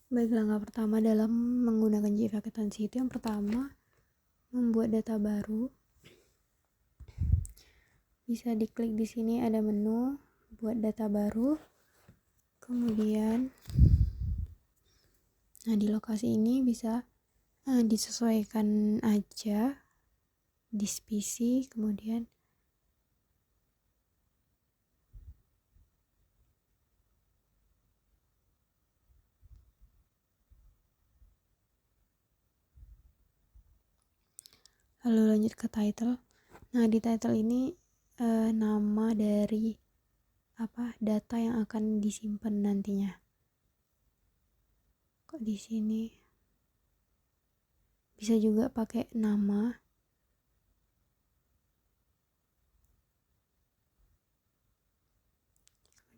Baik, langkah pertama dalam menggunakan GIF akuntansi itu yang pertama, membuat data baru. Bisa diklik di sini, ada menu buat data baru. Kemudian di lokasi ini bisa disesuaikan aja di PC. Kemudian lalu lanjut ke title. Di title ini nama dari data yang akan disimpan nantinya. Kok di sini bisa juga pakai nama.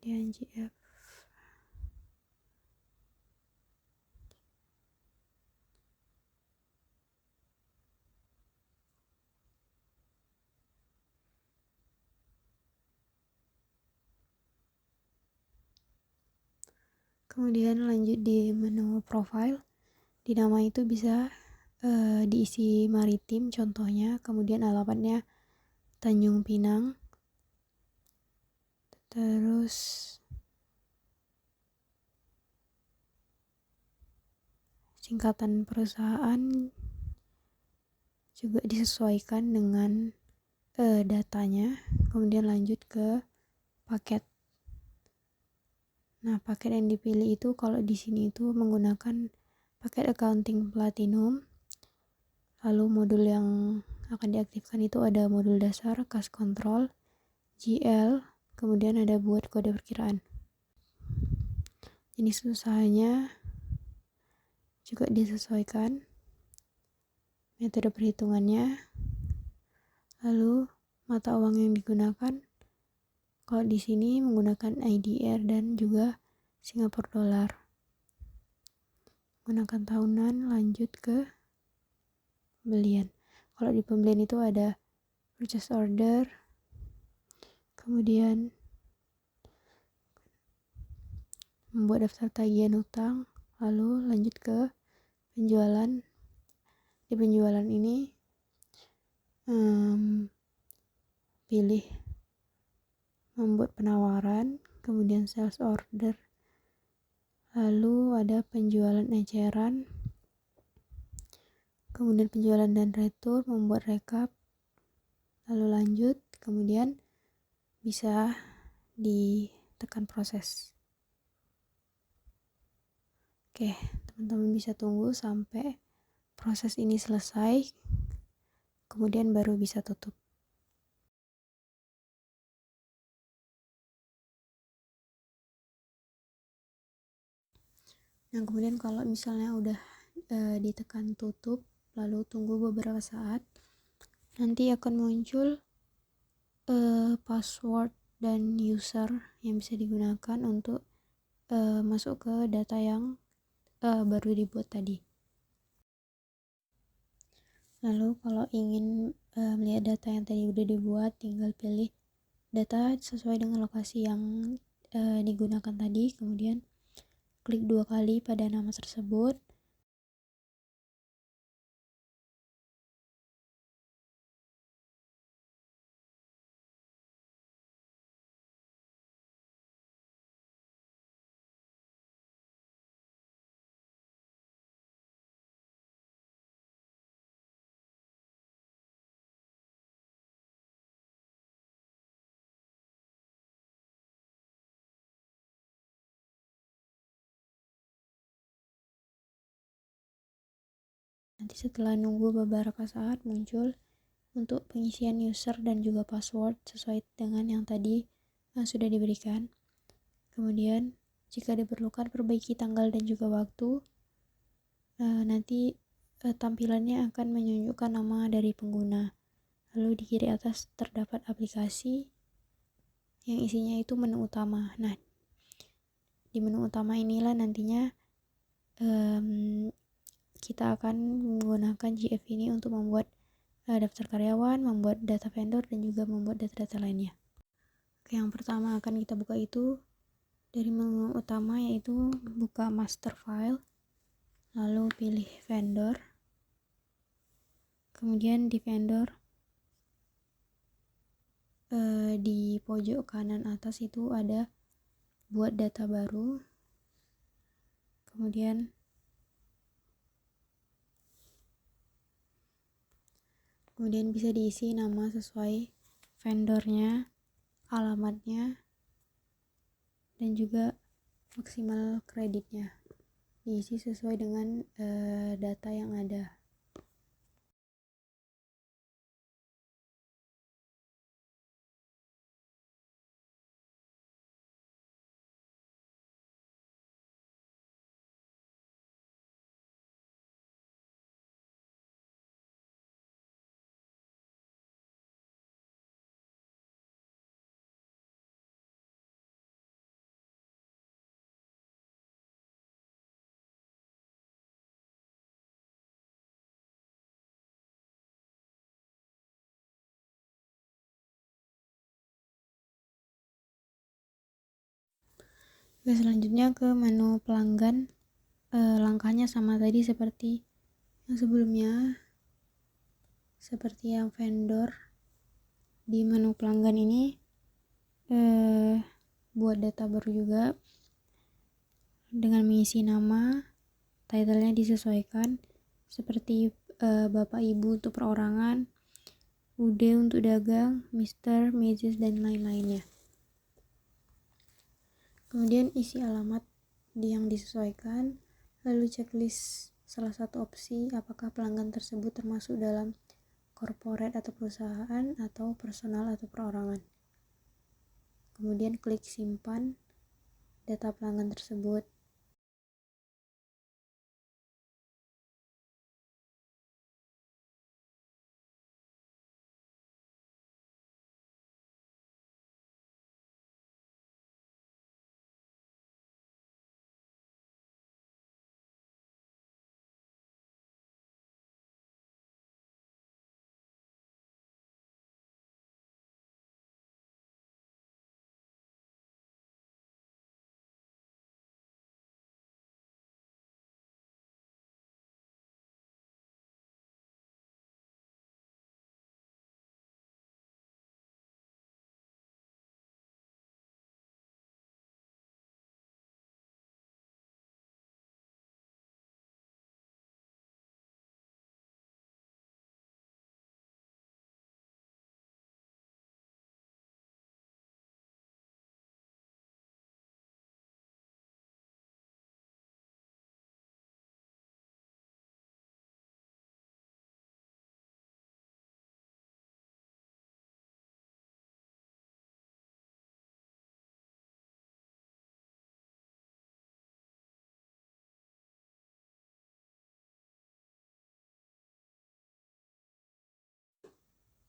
Kemudian GF. Kemudian lanjut di menu profile. Di nama itu bisa diisi maritim contohnya, kemudian alamatnya Tanjung Pinang, terus singkatan perusahaan juga disesuaikan dengan datanya. Kemudian lanjut ke paket. Paket yang dipilih itu kalau di sini itu menggunakan paket accounting platinum. Lalu modul yang akan diaktifkan itu ada modul dasar, cash control, GL, kemudian ada buat kode perkiraan. Jenis usahanya juga disesuaikan, metode perhitungannya, lalu mata uang yang digunakan. Kalau di sini menggunakan IDR dan juga Singapore dollar. Menggunakan tahunan, lanjut ke pembelian. Kalau di pembelian itu ada purchase order, kemudian membuat daftar tagihan utang, lalu lanjut ke penjualan. Di penjualan ini pilih membuat penawaran, kemudian sales order, lalu ada penjualan eceran, kemudian penjualan dan retur, membuat rekap, lalu lanjut, kemudian bisa ditekan proses. Oke, teman-teman bisa tunggu sampai proses ini selesai, kemudian baru bisa tutup. Kemudian kalau misalnya udah ditekan tutup, lalu tunggu beberapa saat, nanti akan muncul password dan user yang bisa digunakan untuk masuk ke data yang baru dibuat tadi. Lalu kalau ingin melihat data yang tadi udah dibuat, tinggal pilih data sesuai dengan lokasi yang digunakan tadi, kemudian klik 2 kali pada nama tersebut. Nanti setelah nunggu beberapa saat muncul untuk pengisian user dan juga password sesuai dengan yang tadi sudah diberikan. Kemudian jika diperlukan perbaiki tanggal dan juga waktu. Nanti tampilannya akan menunjukkan nama dari pengguna. Lalu di kiri atas terdapat aplikasi yang isinya itu menu utama. Di menu utama inilah nantinya kita akan menggunakan GF ini untuk membuat daftar karyawan, membuat data vendor, dan juga membuat data-data lainnya. Oke, yang pertama akan kita buka itu dari menu utama, yaitu buka master file. lalu pilih vendor, kemudian di vendor di pojok kanan atas itu ada buat data baru, kemudian bisa diisi nama sesuai vendornya, alamatnya, dan juga maksimal kreditnya diisi sesuai dengan data yang ada. Oke, selanjutnya ke menu pelanggan. Langkahnya sama tadi seperti yang sebelumnya, seperti yang vendor. Di menu pelanggan ini buat data baru juga dengan mengisi nama, title-nya disesuaikan seperti Bapak Ibu untuk perorangan, UD untuk dagang, Mr, Mrs, dan lain-lainnya. Kemudian isi alamat yang disesuaikan, lalu checklist salah satu opsi apakah pelanggan tersebut termasuk dalam corporate atau perusahaan atau personal atau perorangan. Kemudian klik simpan data pelanggan tersebut.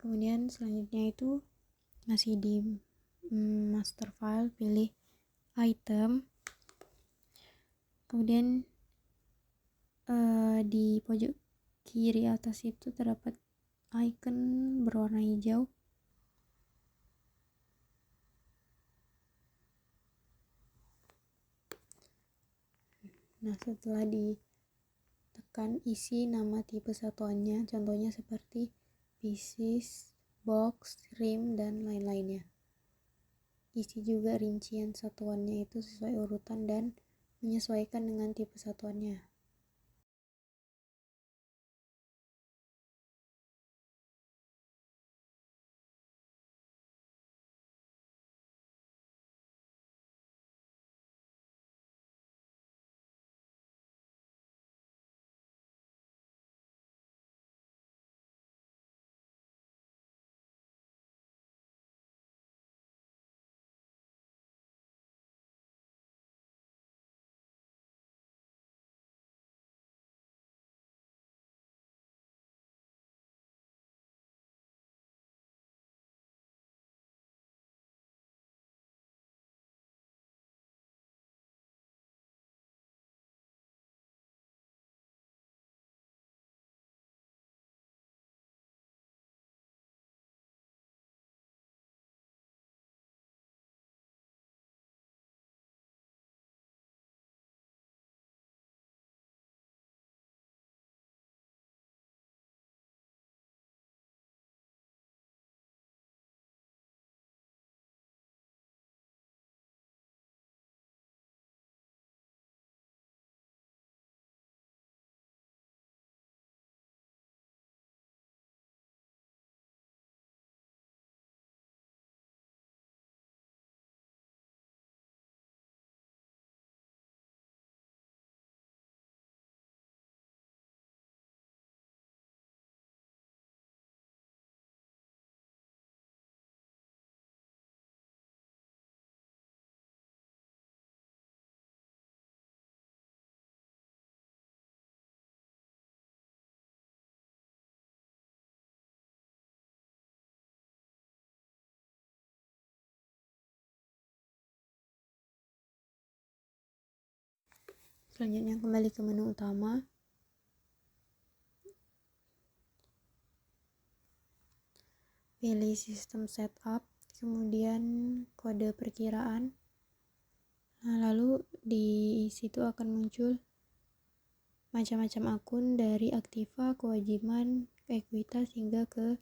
Kemudian selanjutnya itu masih di master file, pilih item, kemudian di pojok kiri atas itu terdapat icon berwarna hijau. Nah, setelah ditekan, isi nama tipe satuannya, contohnya seperti pieces, box, rim, dan lain-lainnya. Isi juga rincian satuannya itu sesuai urutan dan menyesuaikan dengan tipe satuannya. Selanjutnya kembali ke menu utama. Pilih sistem setup, kemudian kode perkiraan. Nah, lalu di situ akan muncul macam-macam akun dari aktiva, kewajiban, ekuitas hingga ke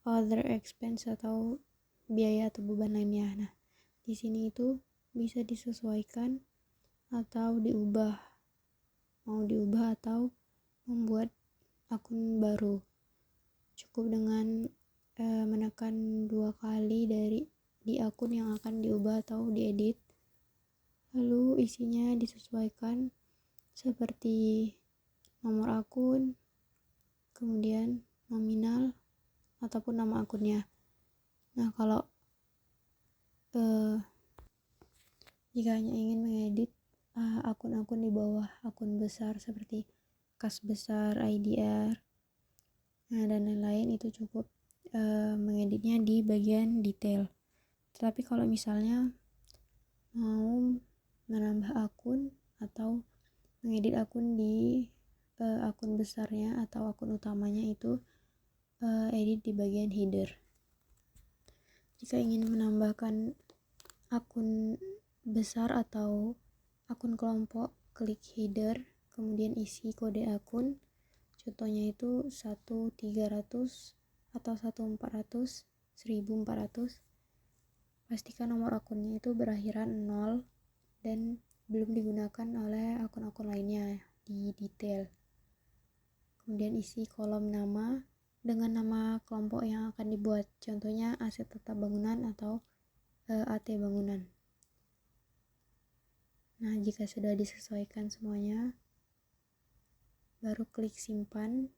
other expense atau biaya atau beban lainnya. Nah, di sini itu bisa disesuaikan atau diubah. Mau diubah atau membuat akun baru. Cukup dengan menekan 2 kali di akun yang akan diubah atau diedit. Lalu isinya disesuaikan seperti nomor akun, kemudian nominal ataupun nama akunnya. Nah, kalau jika hanya ingin mengedit akun-akun di bawah akun besar seperti kas besar, IDR, dan lain-lain, itu cukup mengeditnya di bagian detail. Tetapi kalau misalnya mau menambah akun atau mengedit akun di akun besarnya atau akun utamanya, itu edit di bagian header. Jika ingin menambahkan akun besar atau akun kelompok, klik header, kemudian isi kode akun. Contohnya itu 1300 atau 1400, 1400. Pastikan nomor akunnya itu berakhiran 0 dan belum digunakan oleh akun-akun lainnya di detail. Kemudian isi kolom nama dengan nama kelompok yang akan dibuat, contohnya aset tetap bangunan atau AT bangunan. Nah, jika sudah disesuaikan semuanya, baru klik simpan.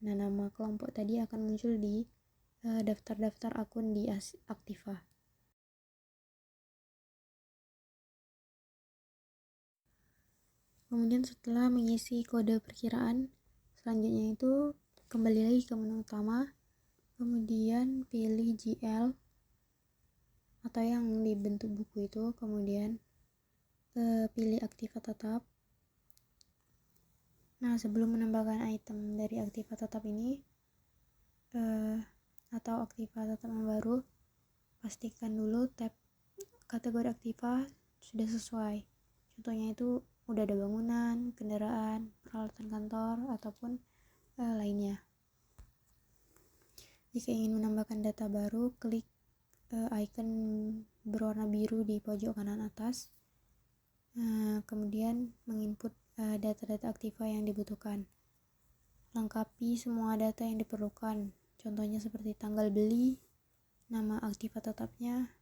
Nah, nama kelompok tadi akan muncul di daftar-daftar akun di aktiva. Kemudian setelah mengisi kode perkiraan, selanjutnya itu kembali lagi ke menu utama, kemudian pilih GL atau yang di bentuk buku itu, kemudian pilih aktiva tetap. Nah, sebelum menambahkan item dari aktiva tetap ini atau aktiva tetap yang baru, pastikan dulu tab kategori aktiva sudah sesuai. Contohnya itu udah ada bangunan, kendaraan, peralatan kantor, ataupun lainnya. Jika ingin menambahkan data baru, klik icon berwarna biru di pojok kanan atas. Kemudian menginput data-data aktiva yang dibutuhkan. Lengkapi semua data yang diperlukan. Contohnya seperti tanggal beli, nama aktiva tetapnya,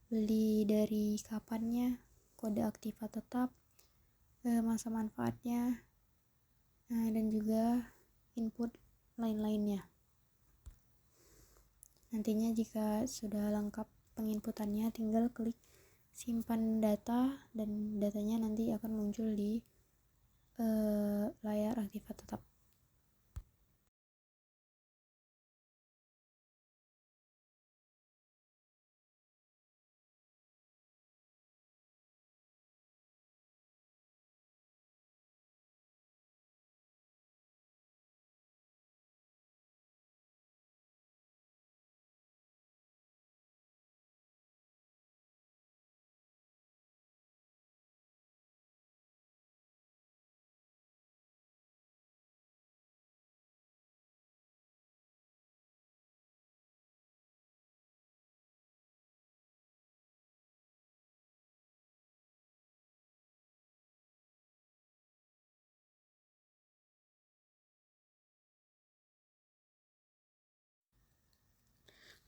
beli dari kapannya, kode aktiva tetap, masa manfaatnya, dan juga input lain-lainnya. Nantinya jika sudah lengkap penginputannya, tinggal klik simpan data dan datanya nanti akan muncul di layar aktiva tetap.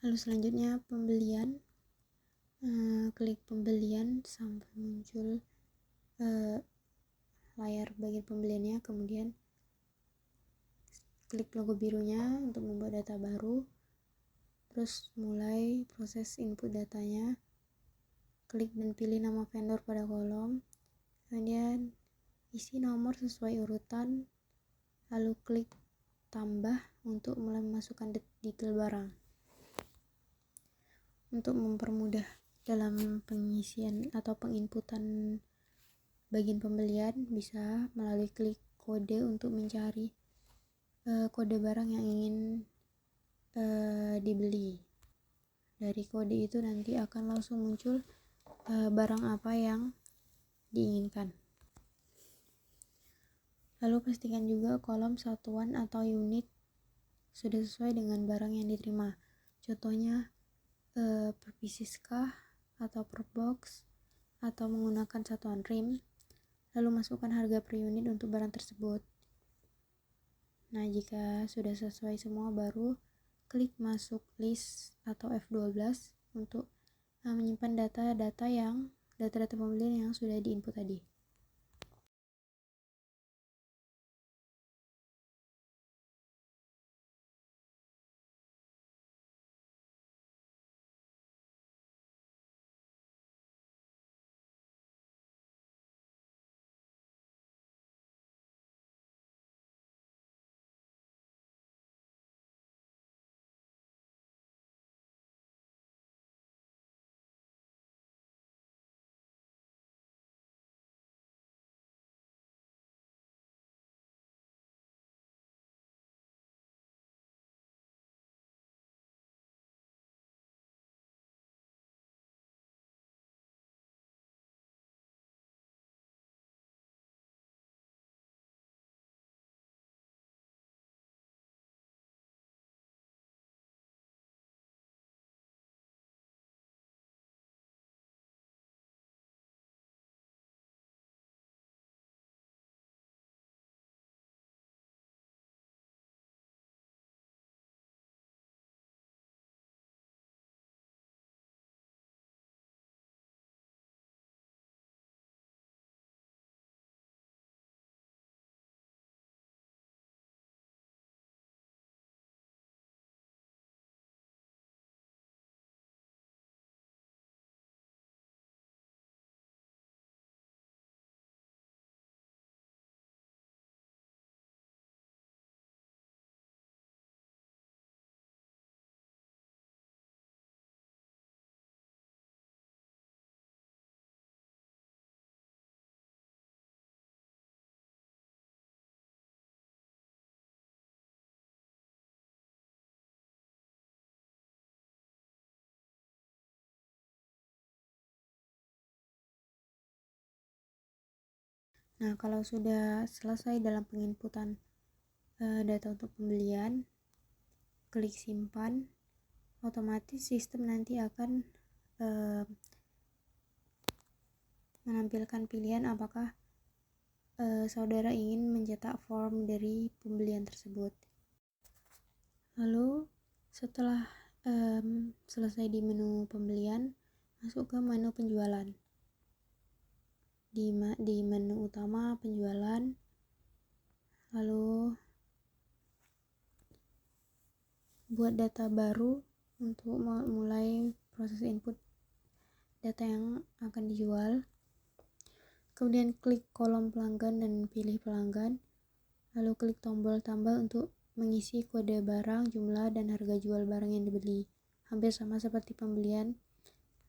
Lalu selanjutnya pembelian. Klik pembelian sampai muncul layar bagian pembeliannya, kemudian klik logo birunya untuk membuat data baru. Terus mulai proses input datanya, klik dan pilih nama vendor pada kolom, kemudian isi nomor sesuai urutan, lalu klik tambah untuk mulai memasukkan detail barang. Untuk mempermudah dalam pengisian atau penginputan bagian pembelian bisa melalui klik kode untuk mencari kode barang yang ingin dibeli. Dari kode itu nanti akan langsung muncul barang apa yang diinginkan. Lalu pastikan juga kolom satuan atau unit sudah sesuai dengan barang yang diterima. Contohnya per pieces kah, atau per box, atau menggunakan satuan rim. Lalu masukkan harga per unit untuk barang tersebut. Nah, jika sudah sesuai semua, baru klik masuk list atau F12 untuk menyimpan data-data pembelian yang sudah diinput tadi. Nah, kalau sudah selesai dalam penginputan data untuk pembelian, klik simpan. Otomatis sistem nanti akan menampilkan pilihan apakah saudara ingin mencetak form dari pembelian tersebut. Lalu setelah selesai di menu pembelian, masuk ke menu penjualan. Di menu utama penjualan, lalu buat data baru untuk mulai proses input data yang akan dijual. Kemudian klik kolom pelanggan dan pilih pelanggan, lalu klik tombol tambah untuk mengisi kode barang, jumlah, dan harga jual barang yang dibeli. Hampir sama seperti pembelian.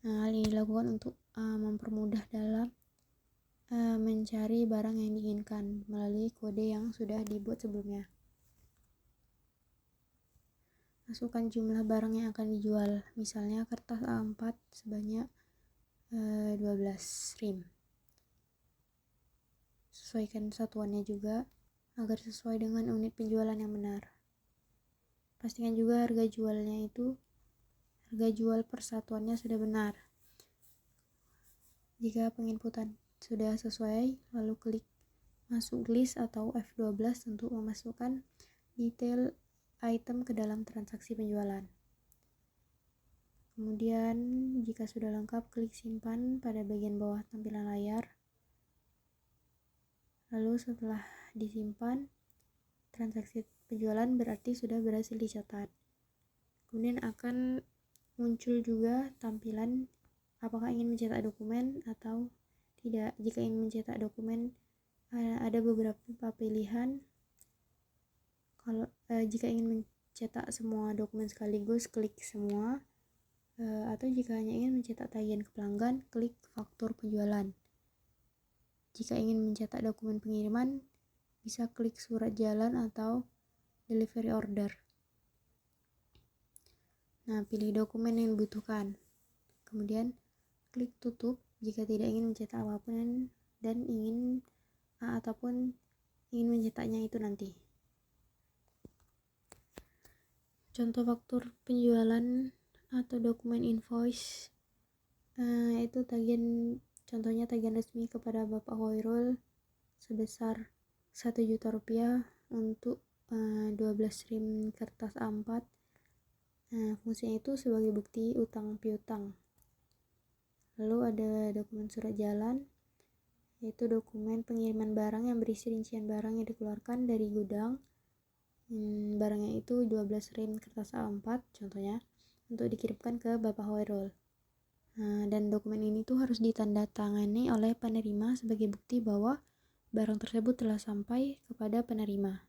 Nah, hal ini dilakukan untuk mempermudah dalam mencari barang yang diinginkan melalui kode yang sudah dibuat sebelumnya. Masukkan jumlah barang yang akan dijual, misalnya kertas A4 sebanyak 12 rim. Sesuaikan satuannya juga agar sesuai dengan unit penjualan yang benar. Pastikan juga harga jual per satuannya sudah benar. Jika penginputan sudah sesuai, lalu klik masuk list atau F12 untuk memasukkan detail item ke dalam transaksi penjualan. Kemudian jika sudah lengkap, klik simpan pada bagian bawah tampilan layar. Lalu setelah disimpan, transaksi penjualan berarti sudah berhasil dicatat. Kemudian akan muncul juga tampilan apakah ingin mencetak dokumen atau tidak. Jika ingin mencetak dokumen, ada beberapa pilihan. Kalau jika ingin mencetak semua dokumen sekaligus, klik semua. Atau jika hanya ingin mencetak tagihan ke pelanggan, klik faktur penjualan. Jika ingin mencetak dokumen pengiriman, bisa klik surat jalan atau delivery order. Nah, pilih dokumen yang dibutuhkan. Kemudian klik tutup jika tidak ingin mencetak apapun dan ingin mencetaknya itu nanti. Contoh faktur penjualan atau dokumen invoice itu contohnya tagihan resmi kepada Bapak Hoirul sebesar 1 juta rupiah untuk 12 rim kertas A4. Fungsinya itu sebagai bukti utang piutang. Lalu ada dokumen surat jalan, yaitu dokumen pengiriman barang yang berisi rincian barang yang dikeluarkan dari gudang. Barangnya itu 12 rim kertas A4 contohnya, untuk dikirimkan ke Bapak Hoirul. Dan dokumen ini tuh harus ditandatangani oleh penerima sebagai bukti bahwa barang tersebut telah sampai kepada penerima.